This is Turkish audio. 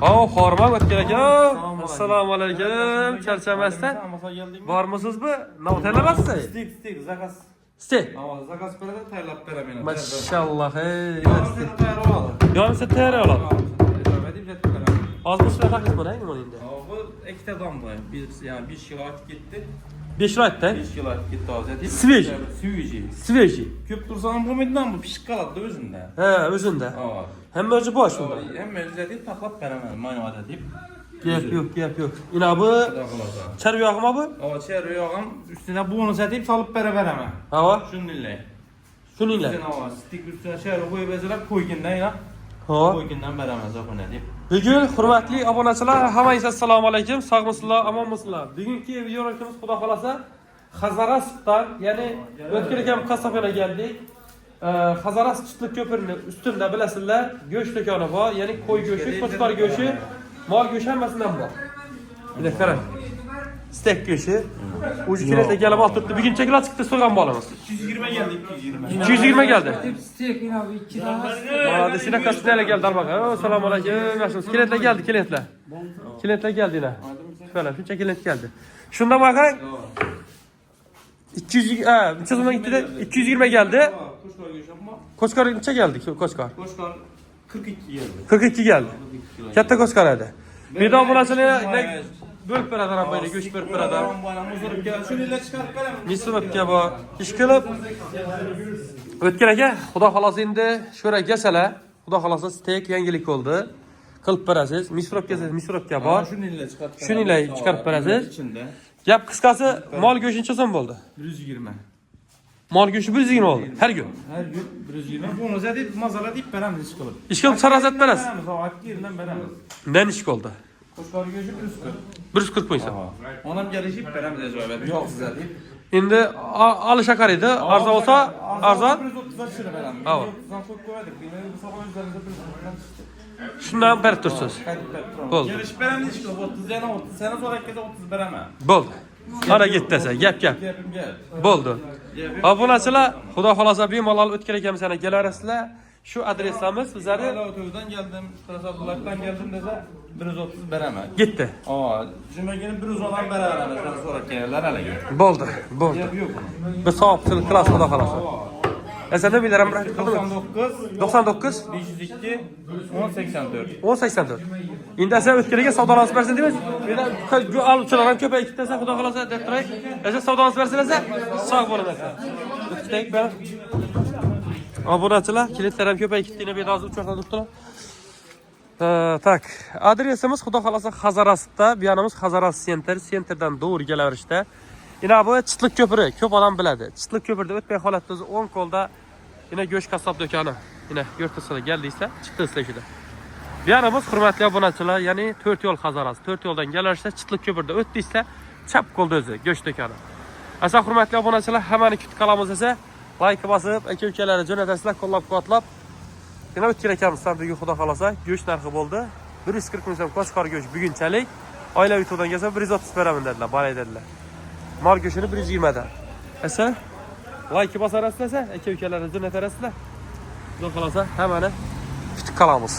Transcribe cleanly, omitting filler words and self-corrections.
Hormon o'tgan aka. Assalomu alaykum. Charchamasdan. Bormisiz bu? Navtalamasdan. Stik, zakaz. Stek. Zakaz beradi, tayyorlab beraman. Mashallah. Yarısı tayyor oladi. Yarısı Hozir sizlar taqib bo'ling nima endi? Bu ikkita dom bor. Yani 5 yil o'tib ketdi. 5 yil o'tdi. 5 yil o'tib ketdi hozir. Sveji. Ko'p tursa ham bo'lmaydidan bu pishib qoladi o'zida. Ha, o'zida. Hamma o'zi bosh bunda. Hamma o'zida deb taqlab beraman, maynoda deb. Gap yo'q. Ina bu char yog'mi bu? Char yog'im ustuna bonus deb solib beraman. Ha. Shuninglar. Stik ustuna char qo'yib bezalab qo'ygandan ya. Qo'ygandan beraman zo'qona deb. Bugun hurmatli obunachilar, hammangizga assalomu alaykum. Sog'misizlar, omonmisizlar? Bugungi videolarimiz xudo xolasa Xazarasdan, ya'ni o'tgan akam qassobxonaga keldik. Xazaras Chitlik ko'pirining ustida bilasizlar, go'sht do'koni bor, ya'ni qo'y go'shti, qo'chqor go'shti, mol go'shti hammasidan bor. Mana qarang. Stek go'shti. O'zi kerakli kelib olib turibdi. Bugun cheklar chiqdi so'rgan bolamiz. 220 geldi, 220 geldi. Stek abi 2 tane. Mana shunaqa kasblar geldi albaqa. Assalomu alaykum. Yaxshimisiz? Keletlar geldi, keletlar. Keletlar geldi yine. Şöyle, shuncha kelet geldi. Shunda bakang. 300 gitti de 220 geldi. Qo'chqor necha geldi? Qo'chqor. Qo'chqor 42 geldi. 42 geldi. Katta qo'chqor edi. Birda bunachilar bo'lib beradi rabbayga go'sht berib beradi. Shuninglar chiqarib beraman. Misrobga bor. Ish qilib o'tgan aka, xudo xolosa endi sho'rakasalar, xudo xolosa stek yangilik bo'ldi. Qilib berasiz. Misrobga bor. Shuninglar chiqarib berasiz. Gap qisqasi, mol go'shti necha so'm bo'ldi? 120. Mol go'shti 120 oldu her gün. Her gün 120. Bunu zaten mazala deyip beramiz iş kılıp. İş kılıp sarasat berasiz. Aklı yerinden beramiz. Ne iş oldu? Qo'chqor go'shti 140. 140 qo'ysa. Onam gelişip beramiz acaba. Yok size deyip. Endi alışa qaraydi, arzon olsa arzon. 130'a tushirib beramiz. Hava. 130'dan çok ko'rdik. Bilmem bu sabah üzerinde 130'dan tushdi. Shundan berib tursiz. Bo'ldi. Gelişip beramiz iş kılıp 30 yana 30 sene sonra kez 30 beraman. Bo'ldi. Qara git desa, gap. Bo'ldi. Obunachilar, xudo xolasa bemalol o'tgan ekan sana kelarasizlar. Shu adresimiz bizlari Otoydan geldim, Qarasabullakdan geldim desa 130 beraman. Gitti. Cuma günü 110'dan beraman sonra kelar haliga. Bo'ldi. Yo'q. Bir savobchilik qilas xudo xolasa. Esende bilerim bırak. 99 502 1084. 1084. Endi sen o'tganiga savdolanib bersin deymiz. Menda aluvchilar ham ko'payib ketsa, xudo xolasa deb turay. Esa savdolanib bersinlar, sog' bo'laman. O'tdik ben. Obunachilar, kilitlar ham ko'payib ketdi, yana hozir uchordan turibdilar. Tak, adresimiz xudo xolasa Xazarasda, bu yanimiz Xazaras Centerdan doğru kelaverishda. Yine bu Chitlik ko'piri, ko'p odam biladi. Chitlik ko'pirda o'tmay holatda o'zi 10 qo'lda yine go'sht qassob do'koni. Yine yurtisida keldiysa, chiqdingizlar shunda. Bu yanimiz hurmatli obunachilar, ya'ni 4 yo'l Xazaras, 4 yo'ldan kelarishda Chitlik ko'pirda o'tdingizsa, chap qo'lda o'zi go'sht do'koni. Asa hurmatli obunachilar, hammani kutib qolamiz esa, like bosib, aka-ukalarga jo'natasizlar, qo'llab-quvvatlab. Yana o'tgan ekamizdan bugun xudo xolasa go'sht narxi bo'ldi. 140 ming so'm qo'chqor go'sht bugunchalik. Oilaviy to'ydan kelsa 130 beraman dedilar, balay dedilar. Mol go'shtini 120 dan. Esa like bosarasizlar, aka-ukalarga jo'natarasizlar. Xudo xolasa hammani kutib qolamiz.